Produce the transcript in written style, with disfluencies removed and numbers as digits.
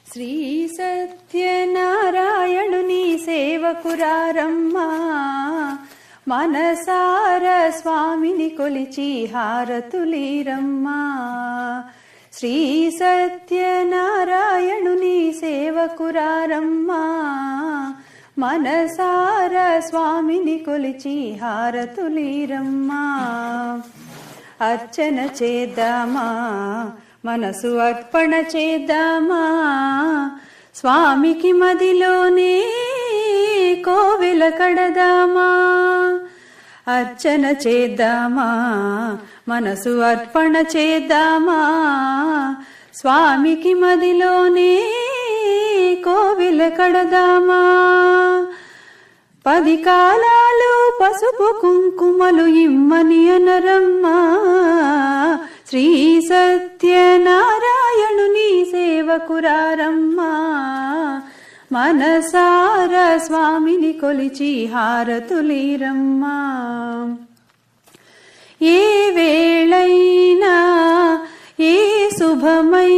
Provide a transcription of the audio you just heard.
శ్రీ సత్యనారాయణుని సేవకురారమ్మా, మనసార స్వామిని కొలిచి హారతులీరమ్మా. శ్రీ సత్యనారాయణుని సేవకురారమ్మా, మనసార స్వామిని కొలిచి హారతులీరమ్మా. అర్చన చేద్దామా, మనసు అర్పణ చేద్దామా, స్వామికి మదిలోనే కోవెల కడదామా. అర్చన చేద్దామా, మనసు అర్పణ చేద్దామా, స్వామికి మదిలోనే కోవెల కడదామా. 10 కాలాలు పసుపు కుంకుమలు ఇమ్మని అనరమ్మా. శ్రీ సత్యనారాయణుని సేవకురారమ్మా, మనసార స్వామిని కొలిచి హారతులీరమ్మా. ఏ వేళైనా ఏ శుభమై